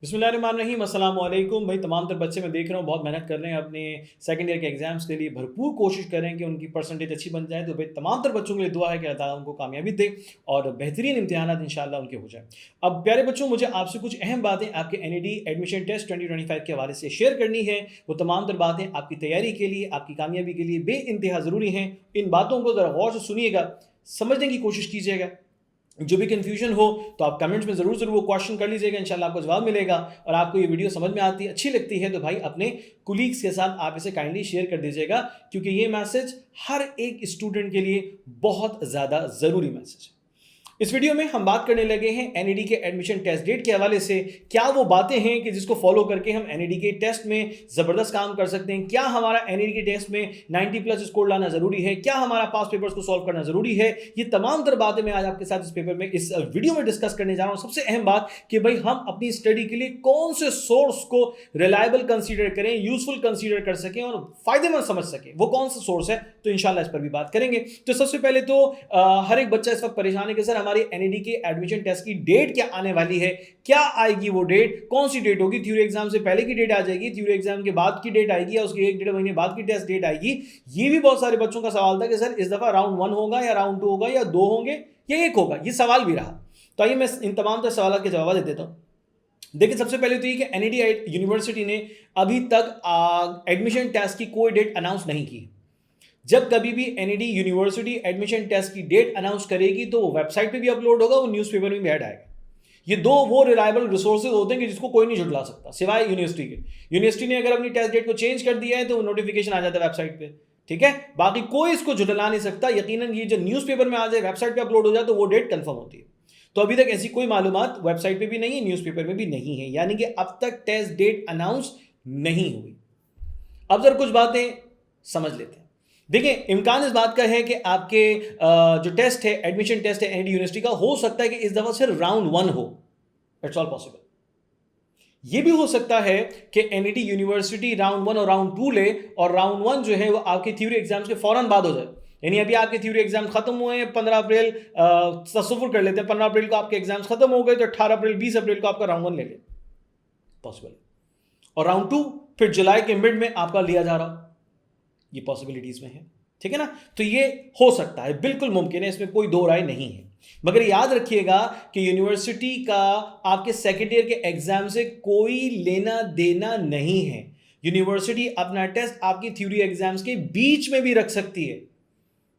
बिस्मिल्लाहिर्रहमानिर्रहीम, अस्सलाम वालेकुम। भाई तमाम तर बच्चे मैं देख रहा हूँ बहुत मेहनत कर रहे हैं अपने सेकंड ईयर के एग्जाम्स के लिए, भरपूर कोशिश कर रहे हैं कि उनकी परसेंटेज अच्छी बन जाए। तो भाई तमाम तर बच्चों के लिए दुआ है कि अल्लाह ताला उनको कामयाबी दे और बेहतरीन इम्तिहानात इंशाअल्लाह उनके हो जाए। अब प्यारे बच्चों, मुझे आपसे कुछ अहम बातें आपके NED एडमिशन टेस्ट 2025 के हवाले से शेयर करनी है। वो तमाम तर बातें आपकी तैयारी के लिए, आपकी कामयाबी के लिए बेइंतहा ज़रूरी हैं। इन बातों को ज़रा गौर से सुनिएगा, समझने की कोशिश कीजिएगा। जो भी कंफ्यूजन हो तो आप कमेंट्स में ज़रूर वो क्वेश्चन कर लीजिएगा, इंशाल्लाह आपको जवाब मिलेगा। और आपको ये वीडियो समझ में आती है, अच्छी लगती है तो भाई अपने कुलीग्स के साथ आप इसे काइंडली शेयर कर दीजिएगा, क्योंकि ये मैसेज हर एक स्टूडेंट के लिए बहुत ज़्यादा ज़रूरी मैसेज है। इस वीडियो में हम बात करने लगे हैं NED के एडमिशन टेस्ट डेट के हवाले से। क्या वो बातें हैं कि जिसको फॉलो करके हम NED के टेस्ट में ज़बरदस्त काम कर सकते हैं? क्या हमारा NED के टेस्ट में 90+ स्कोर लाना ज़रूरी है? क्या हमारा पास पेपर्स को सॉल्व करना ज़रूरी है? ये तमाम तर बातें मैं आज आपके साथ इस वीडियो में डिस्कस करने जा रहा हूँ। सबसे अहम बात कि भाई हम अपनी स्टडी के लिए कौन से सोर्स को रिलायबल कंसीडर करें, यूजफुल कंसीडर कर सकें और फायदेमंद समझ सकें। वो कौन सा सोर्स है, तो इंशाल्लाह इस पर भी बात करेंगे। तो सबसे पहले तो हर एक बच्चा इस वक्त परेशान है कि सर हमारी NED के एडमिशन टेस्ट की डेट क्या आने वाली है, क्या आएगी वो डेट, कौन सी डेट होगी? थ्योरी एग्जाम से पहले की डेट आ जाएगी, थ्योरी एग्जाम के बाद की डेट आएगी, या उसके 1-1.5 महीने बाद की टेस्ट डेट आएगी? ये भी बहुत सारे बच्चों का सवाल था कि सर इस दफा राउंड 1 होगा या राउंड 2 होगा या 2 होंगे या 1 होगा, ये सवाल भी रहा। तो आइए मैं इन तमाम तर सवाल के जवाब दे देता हूं। देखिए, सबसे पहले तो ये कि NED यूनिवर्सिटी ने अभी तक एडमिशन टेस्ट की कोई डेट अनाउंस नहीं की। जब कभी भी NED यूनिवर्सिटी एडमिशन टेस्ट की डेट अनाउंस करेगी तो वो वेबसाइट पे भी अपलोड होगा, वो न्यूज़पेपर में भी ऐड आएगा। ये दो वो रिलायबल रिसोर्सेज होते हैं कि जिसको कोई नहीं झुटला सकता सिवाय यूनिवर्सिटी के। यूनिवर्सिटी ने अगर अपनी टेस्ट डेट को चेंज कर दिया है तो वो नोटिफिकेशन आ जाता है वेबसाइट पे, ठीक है? बाकी कोई इसको झुटला नहीं सकता। यकीनन ये जो न्यूज़पेपर में आ जाए, वेबसाइट पे अपलोड हो जाए, तो वो डेट कंफर्म होती है। तो अभी तक ऐसी कोई मालूमात वेबसाइट पे भी नहीं है, न्यूज़पेपर में भी नहीं है, यानी कि अब तक टेस्ट डेट अनाउंस नहीं हुई। अब जरा कुछ बातें समझ लेते हैं। देखिए, इम्कान इस बात का है कि आपके जो टेस्ट है, एडमिशन टेस्ट है NED यूनिवर्सिटी का, हो सकता है कि इस दफा सिर्फ राउंड 1 हो। It's all possible. ये भी हो सकता है कि NED यूनिवर्सिटी राउंड 1 और राउंड 2 ले, और राउंड 1 जो है वो आपके थ्योरी एग्जाम्स के फौरन बाद हो जाए। यानी अभी आपके थ्योरी एग्जाम खत्म हुए हैं 15 अप्रैल, तसव्वुर कर लेते हैं 15 अप्रैल को आपके एग्जाम्स खत्म हो गए, तो 18 अप्रैल 20 अप्रैल को आपका राउंड 1 ले ले, पॉसिबल। और राउंड 2 फिर जुलाई के मिड में आपका लिया जा रहा, ये पॉसिबिलिटीज में है, ठीक है ना? तो ये हो सकता है, बिल्कुल मुमकिन है, इसमें कोई दो राय नहीं है। मगर याद रखिएगा कि यूनिवर्सिटी का आपके सेकेंड ईयर के एग्जाम से कोई लेना देना नहीं है। यूनिवर्सिटी अपना टेस्ट आपकी थ्योरी एग्जाम्स के बीच में भी रख सकती है,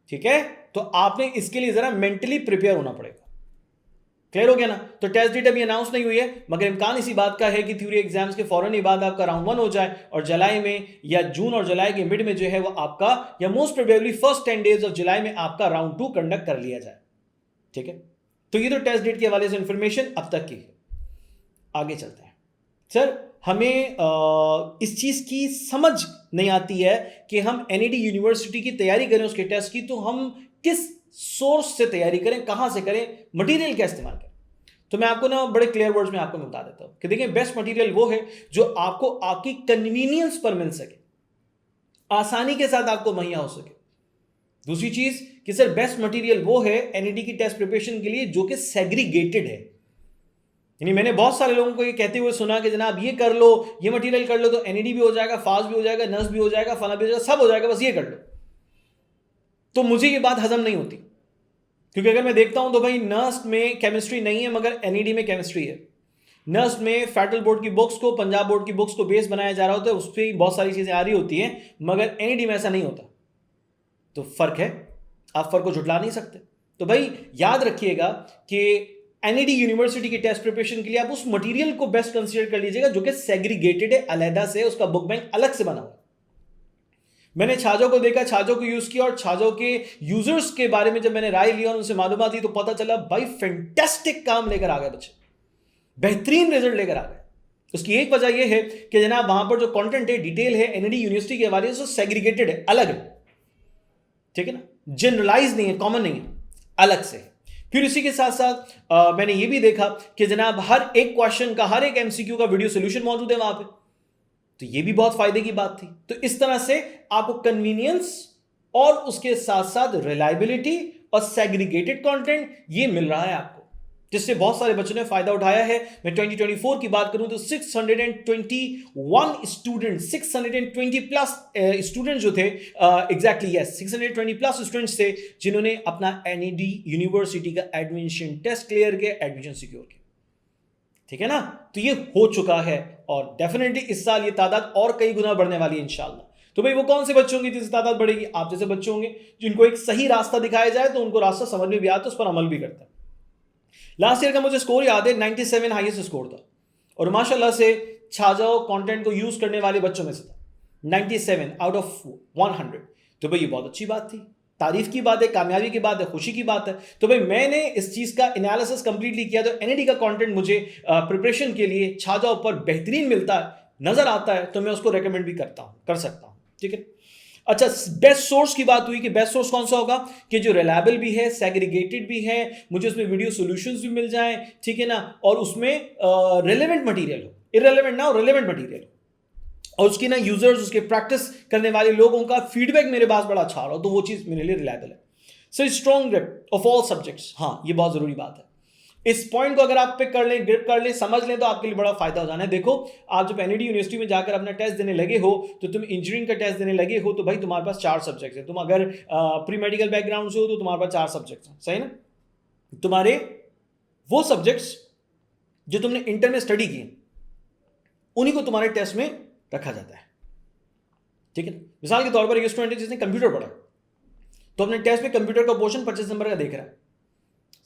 ठीक है? तो आपने इसके लिए जरा मेंटली प्रिपेयर होना पड़ेगा। क्लियर हो गया ना? तो टेस्ट डेट अभी अनाउंस नहीं हुई है, मगर इम्कान इसी बात का है कि थ्योरी एग्जाम्स के फौरन ही बाद आपका राउंड 1 हो जाए, और जुलाई में या जून और जुलाई के मिड में जो है वो आपका, या most probably first 10 days of July में आपका राउंड 2 कंडक्ट कर लिया जाए, ठीक है? तो ये तो टेस्ट डेट के हवाले से इंफॉर्मेशन अब तक की है। आगे चलते हैं। सर हमें इस चीज की समझ नहीं आती है कि हम NED यूनिवर्सिटी की तैयारी करें उसके टेस्ट की, तो हम किस सोर्स से तैयारी करें, कहां से करें, मटेरियल क्या इस्तेमाल करें? तो मैं आपको ना बड़े क्लियर वर्ड्स में आपको बता देता हूं कि देखिए, बेस्ट मटेरियल वो है जो आपको आपकी कन्वीनियंस पर मिल सके, आसानी के साथ आपको मुहैया हो सके। दूसरी चीज कि सर बेस्ट मटेरियल वो है NED की टेस्ट प्रिपरेशन के लिए जो कि सेग्रीगेटेड है। यानी मैंने बहुत सारे लोगों को ये कहते हुए सुना कि जनाब ये कर लो, ये मटेरियल कर लो तो NED भी हो जाएगा, फास्ट भी हो जाएगा, नस भी हो जाएगा, फला भी हो जाएगा, सब हो जाएगा, बस ये कर लो। तो मुझे ये बात हजम नहीं होती, क्योंकि अगर मैं देखता हूं तो भाई नर्स में केमिस्ट्री नहीं है मगर NED में केमिस्ट्री है। नर्स में फेडरल बोर्ड की बुक्स को, पंजाब बोर्ड की बुक्स को बेस बनाया जा रहा होता है, उस पर बहुत सारी चीजें आ रही होती हैं, मगर NED में ऐसा नहीं होता। तो फर्क है, आप फर्क को झुटला नहीं सकते। तो भाई याद रखिएगा कि NED यूनिवर्सिटी की टेस्ट प्रिपरेशन के लिए आप उस मटेरियल को बेस्ट कंसीडर कर लीजिएगा जो कि सेग्रीगेटेड है, अलहदा से, उसका बुक बैंक अलग से बना हुआ। मैंने छाजों को देखा, छाजों को यूज किया, और छाजों के यूजर्स के बारे में जब मैंने राय लिया और उनसे मालूमात दी तो पता चला भाई फैंटास्टिक काम लेकर आ गए बच्चे, बेहतरीन रिजल्ट लेकर आ गए। उसकी एक वजह यह है कि जनाब वहां पर जो कंटेंट है, डिटेल है, NED यूनिवर्सिटी के हवाले से सेग्रीगेटेड है, अलग है, ठीक है ना? जनरलाइज नहीं है, कॉमन नहीं है, अलग से। फिर इसी के साथ साथ मैंने ये भी देखा कि जनाब हर एक क्वेश्चन का, हर एक MCQ का वीडियो सोल्यूशन मौजूद है वहां पे, तो ये भी बहुत फायदे की बात थी। तो इस तरह से आपको कन्वीनियंस और उसके साथ साथ रिलायबिलिटी और सेग्रीगेटेड कंटेंट ये मिल रहा है आपको। जिससे बहुत सारे बच्चों ने फायदा उठाया है। मैं 2024 की बात करूं तो 621 स्टूडेंट, 620 प्लस स्टूडेंट जो थे, एग्जैक्टली यस 620 प्लस स्टूडेंट्स थे जिन्होंने अपना एनईडी यूनिवर्सिटी का एडमिशन टेस्ट क्लियर किया, एडमिशन सिक्योर किया। ठीक है ना, तो ये हो चुका है और डेफिनेटली इस साल ये तादाद और कई गुना बढ़ने वाली है इंशाल्लाह। तो भाई वो कौन से बच्चे होंगे जिससे तादाद बढ़ेगी? आप जैसे बच्चे होंगे जिनको एक सही रास्ता दिखाया जाए तो उनको रास्ता समझ में भी आता है, उस पर अमल भी करता है। लास्ट ईयर का मुझे स्कोर याद है, 97 हाईएस्ट स्कोर था और माशाल्लाह से छाजाओ कंटेंट को यूज करने वाले बच्चों में से था 97 आउट ऑफ 100। तो भाई ये बहुत अच्छी बात थी, तारीफ की बात है, कामयाबी की बात है, खुशी की बात है। तो भाई मैंने इस चीज का एनालिसिस कंप्लीटली किया, तो एनईडी का कंटेंट मुझे प्रिपरेशन के लिए छाजाओ पर बेहतरीन मिलता है, नजर आता है, तो मैं उसको रेकमेंड भी करता हूं, कर सकता हूं। ठीक है, अच्छा बेस्ट सोर्स की बात हुई कि बेस्ट सोर्स कौन सा होगा कि जो रिलायबल भी है, सेग्रीगेटेड भी है, मुझे उसमें वीडियो सॉल्यूशंस भी मिल जाएं, ठीक है ना, और उसमें रिलेवेंट मटेरियल हो, इररिलेवेंट ना हो, रिलेवेंट मटेरियल हो, और उसकी ना यूजर्स, उसके प्रैक्टिस करने वाले लोगों का फीडबैक मेरे पास बड़ा अच्छा आ रहा हो, तो वो चीज मेरे लिए रिलायबल है। So strong grip of all subjects, हाँ ये बहुत जरूरी बात है। इस पॉइंट को अगर आप पिक कर लें, ग्रिप कर लें, समझ लें, तो आपके लिए बड़ा फायदा हो जाना है। देखो आप जब एनईडी यूनिवर्सिटी में जाकर अपना टेस्ट देने लगे हो, तो तुम इंजीनियरिंग का टेस्ट देने लगे हो, तो भाई तुम्हारे पास 4 सब्जेक्ट्स हैं। तुम अगर प्री मेडिकल बैकग्राउंड से हो तो तुम्हारे पास 4 सब्जेक्ट्स हैं, सही ना। तुम्हारे वो सब्जेक्ट्स जो तुमने इंटर में स्टडी किए उन्हीं को तुम्हारे टेस्ट में रखा जाता है। ठीक है, मिसाल के तौर पर एक स्टूडेंट है जिसने कंप्यूटर पढ़ा, तो अपने टेस्ट में कंप्यूटर का पोर्शन 25 नंबर का देख रहा है।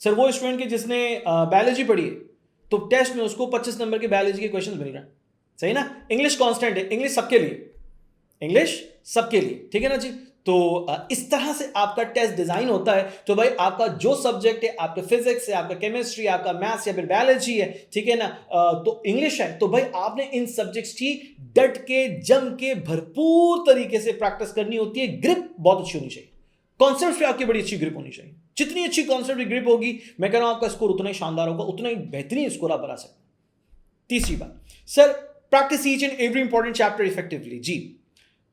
सर वो स्टूडेंट के जिसने बायोलॉजी पढ़ी है, तो टेस्ट में उसको 25 नंबर के बायोलॉजी के क्वेश्चन मिल रहा है, सही ना। इंग्लिश कांस्टेंट है, इंग्लिश सबके लिए, इंग्लिश सबके लिए, ठीक है ना जी। तो इस तरह से आपका टेस्ट डिजाइन होता है। तो भाई आपका जो सब्जेक्ट है, आपका फिजिक्स है, आपका केमिस्ट्री, आपका मैथ्स या फिर बायोलॉजी है, ठीक है ना, तो इंग्लिश है, तो भाई आपने इन सब्जेक्ट्स की डट के, जम के, भरपूर तरीके से प्रैक्टिस करनी होती है। ग्रिप बहुत अच्छी होनी चाहिए, कॉन्सेप्ट पे आपकी बड़ी अच्छी ग्रिप होनी चाहिए। जितनी अच्छी कॉन्सेप्ट की ग्रिप होगी, मैं कह रहा हूं आपका स्कोर उतना ही शानदार होगा, उतना ही बेहतरीन स्कोर आप बना सकते हैं। तीसरी बात, sir practice each and every important chapter effectively. जी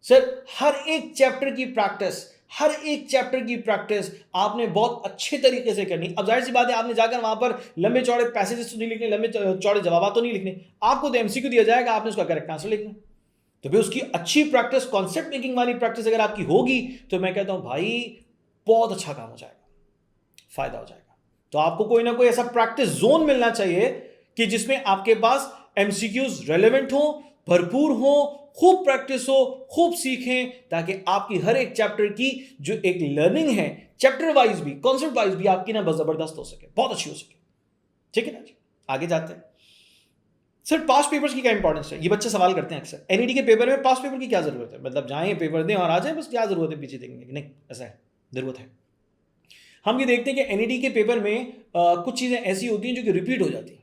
सर, हर एक चैप्टर की प्रैक्टिस, हर एक चैप्टर की प्रैक्टिस आपने बहुत अच्छे तरीके से करनी। अब जाहिर सी बात है, आपने जाकर वहां पर लंबे चौड़े पैसेजेस तो नहीं लिखने, लंबे चौड़े जवाब तो नहीं लिखने, आपको तो एमसीक्यू दिया जाएगा, आपने उसका करेक्ट आंसर लिखना। तो फिर उसकी अच्छी प्रैक्टिस, कॉन्सेप्ट मेकिंग वाली प्रैक्टिस अगर आपकी होगी, तो मैं कहता हूं भाई बहुत अच्छा काम हो जाएगा, फायदा हो जाएगा। तो आपको कोई ना कोई ऐसा प्रैक्टिस जोन मिलना चाहिए कि जिसमें आपके पास एमसीक्यूज रेलेवेंट हो, भरपूर हो, खूब प्रैक्टिस हो, खूब सीखें, ताकि आपकी हर एक चैप्टर की जो एक लर्निंग है, चैप्टर वाइज भी, कॉन्सेप्ट वाइज भी आपकी ना जबरदस्त हो सके, बहुत अच्छी हो सके। ठीक है ना जी, आगे जाते हैं। सर पास्ट पेपर्स की क्या इंपॉर्टेंस है, ये बच्चे सवाल करते हैं अक्सर, एनईडी के पेपर में पास्ट पेपर की क्या जरूरत है, मतलब जाएं पेपर दें और आ जाएं, बस क्या जरूरत है पीछे देखने की? नहीं, ऐसा है, जरूरत है। हम ये देखते हैं कि एनईडी के पेपर में कुछ चीजें ऐसी होती हैं जो कि रिपीट हो जाती हैं,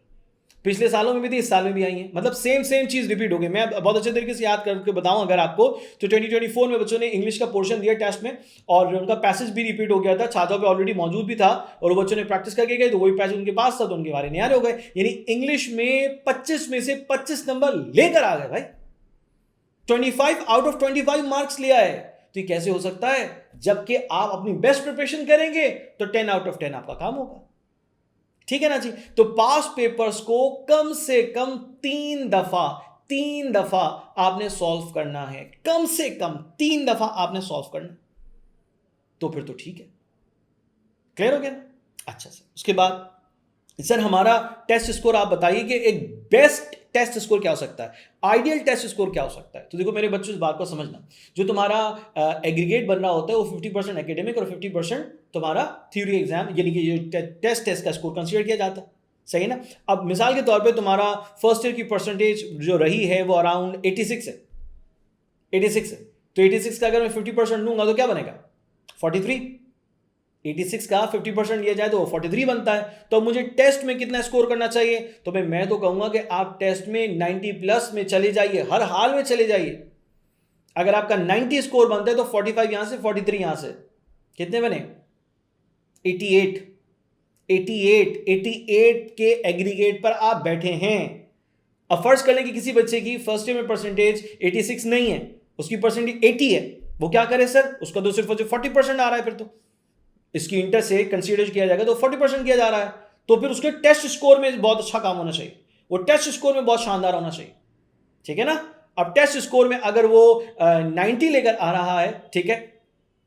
पिछले सालों में भी थी, इस साल में भी आई हैं, मतलब सेम चीज रिपीट हो गई। मैं बहुत अच्छे तरीके से याद करके बताऊं अगर आपको, तो 2024 में बच्चों ने इंग्लिश का पोर्शन दिया टेस्ट में, और उनका पैसेज भी रिपीट हो गया था, छात्रों पे ऑलरेडी मौजूद भी था, और वो बच्चों ने प्रैक्टिस करके गए, तो वही पैसेज उनके पास था, तो उनके बारे नियारे हो गए। यानी इंग्लिश में 25 में से 25 नंबर लेकर आ गए भाई, 25 आउट ऑफ 25 मार्क्स लिया है। तो ये कैसे हो सकता है? जबकि आप अपनी बेस्ट प्रिपरेशन करेंगे तो 10 आउट ऑफ 10 आपका काम होगा। ठीक है ना जी। तो पास्ट पेपर्स को कम से कम 3 दफा आपने सॉल्व करना है, कम से कम 3 दफा आपने सॉल्व करना, तो फिर तो ठीक है। क्लियर हो गया ना? अच्छा सर, उसके बाद सर हमारा टेस्ट स्कोर आप बताइए कि एक बेस्ट टेस्ट स्कोर क्या हो सकता है, आइडियल टेस्ट स्कोर क्या हो सकता है। तो देखो मेरे बच्चों, इस बात को समझना, जो तुम्हारा एग्रीगेट बन रहा होता है वो 50% एकेडमिक और 50% तुम्हारा थ्योरी एग्जाम, यानी कि जो टेस्ट का स्कोर कंसीडर किया जाता है, सही ना। अब मिसाल के तौर पे तुम्हारा फर्स्ट ईयर की परसेंटेज जो रही है वो अराउंड 86 है, 86 है, तो 86 का अगर मैं 50% लूंगा तो क्या बनेगा? 43। 86 का 50% लिया जाए तो वो 43 बनता है। तो मुझे टेस्ट में कितना स्कोर करना चाहिए? तो मैं तो कहूंगा कि आप टेस्ट में 90 प्लस में चले जाइए, हर हाल में चले जाइए। अगर आपका 90 स्कोर बनता है तो 45 यहां से, 43 यहां से, कितने बने? 88 के एग्रीगेट पर आप बैठे हैं। अब फर्ज कर लें कि किसी बच्चे की फर्स्ट ईयर में परसेंटेज 86 नहीं है, उसकी परसेंटेज 80 है, वो क्या करे सर? उसका तो सिर्फ 40% आ रहा है, फिर तो इसकी इंटर से कंसीडर किया जाएगा तो 40% किया जा रहा है, तो फिर उसके टेस्ट स्कोर में बहुत अच्छा काम होना चाहिए, वो टेस्ट स्कोर में बहुत शानदार होना चाहिए, ठीक है ना। अब टेस्ट स्कोर में अगर वो 90 लेकर आ रहा है, ठीक है,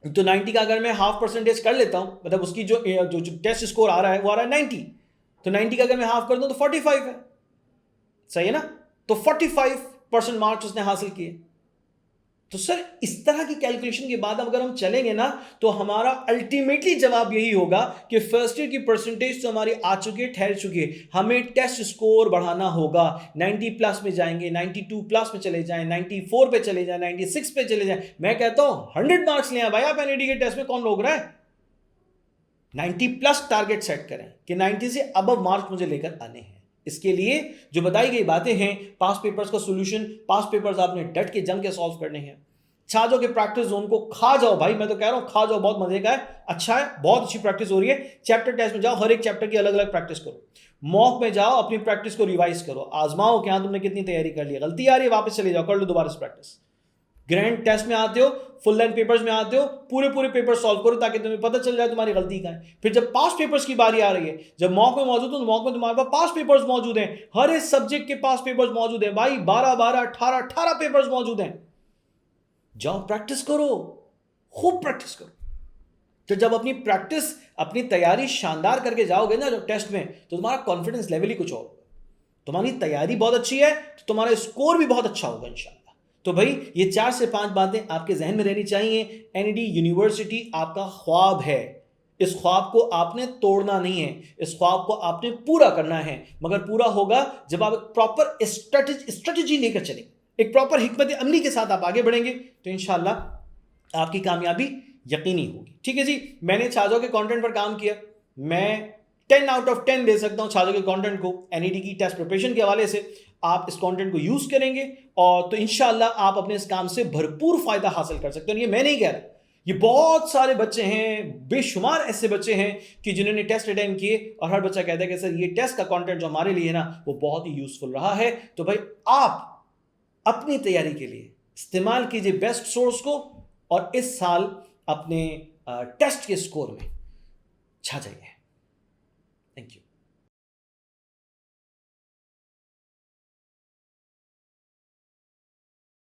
तो 90 का अगर मैं हाफ परसेंटेज कर लेता हूं, मतलब उसकी जो टेस्ट स्कोर आ रहा है वो आ रहा है 90, तो 90 का अगर मैं हाफ कर दूं तो 45 है, सही है ना। तो 45% मार्क्स उसने हासिल किए। तो सर इस तरह की कैलकुलेशन के बाद अगर हम चलेंगे ना, तो हमारा अल्टीमेटली जवाब यही होगा कि फर्स्ट ईयर की परसेंटेज तो हमारी आ चुकी है, ठहर चुकी है, हमें टेस्ट स्कोर बढ़ाना होगा। 90 प्लस में जाएंगे, 92 प्लस में चले जाएं, 94 पे चले जाएं, 96 पे चले जाएं। मैं कहता हूं 100 मार्क्स ले आए भाई आप एनईडी के टेस्ट में, कौन रोक रहा है। 90 प्लस टारगेट सेट करें कि 90 से अबव मार्क्स मुझे लेकर आने हैं। इसके लिए जो बताई गई बातें हैं, पास पेपर्स का सॉल्यूशन, पास पेपर्स आपने डट के जम के सॉल्व करने हैं। छा जाओ कि प्रैक्टिस जोन को खा जाओ भाई, मैं तो कह रहा हूं खा जाओ, बहुत मजे का है, अच्छा है, बहुत अच्छी प्रैक्टिस हो रही है। चैप्टर टेस्ट में जाओ, हर एक चैप्टर की अलग अलग प्रैक्टिस करो, मॉक में जाओ, अपनी प्रैक्टिस को रिवाइज करो, आजमाओ कि हाँ तुमने कितनी तैयारी कर ली है, गलती आ रही है वापस चले जाओ, कर लो दोबारा से प्रैक्टिस। ग्रैंड टेस्ट में आते हो, फुल लेंथ पेपर्स में आते हो, पूरे पूरे पेपर सॉल्व करो ताकि तुम्हें पता चल जाए तुम्हारी गलती कहाँ है। फिर जब पास पेपर्स की बारी आ रही है, जब मॉक में मौजूद हो, तो मॉक में तुम्हारे पास पास पेपर्स मौजूद हैं, हर एक सब्जेक्ट के पास पेपर्स मौजूद हैं भाई, 12 18 पेपर्स मौजूद हैं। जाओ प्रैक्टिस करो, खूब प्रैक्टिस करो। तो जब अपनी प्रैक्टिस, अपनी तैयारी शानदार करके जाओगे ना जब टेस्ट में, तो तुम्हारा कॉन्फिडेंस लेवल ही कुछ और, तुम्हारी तैयारी बहुत अच्छी है तो तुम्हारा स्कोर भी बहुत अच्छा होगा इंशाल्लाह। तो भाई ये 4 से 5 बातें आपके जहन में रहनी चाहिए। एनईडी यूनिवर्सिटी आपका ख्वाब है, इस ख्वाब को आपने तोड़ना नहीं है, इस ख्वाब को आपने पूरा करना है, मगर पूरा होगा जब आप प्रॉपर स्ट्रेटेजी लेकर चलेंगे, एक प्रॉपर हिकमत अमली के साथ आप आगे बढ़ेंगे, तो इंशाल्लाह आपकी कामयाबी यकीनी होगी। ठीक है जी, मैंने छाजों के कंटेंट पर काम किया, मैं 10 आउट ऑफ 10 दे सकता हूं छाजों के कंटेंट को। एनईडी की टेस्ट प्रिपरेशन के हवाले से आप इस कंटेंट को यूज करेंगे और तो इंशाल्लाह आप अपने इस काम से भरपूर फायदा हासिल कर सकते हैं। और ये मैं नहीं कह रहा, ये बहुत सारे बच्चे हैं, बेशुमार ऐसे बच्चे हैं कि जिन्होंने टेस्ट अटेम्प्ट किए और हर बच्चा कहता है कि सर ये टेस्ट का कंटेंट जो हमारे लिए है ना वो बहुत ही यूजफुल रहा है। तो भाई आप अपनी तैयारी के लिए इस्तेमाल कीजिए बेस्ट सोर्स को और इस साल अपने टेस्ट के स्कोर में छा जाइए। Thank you.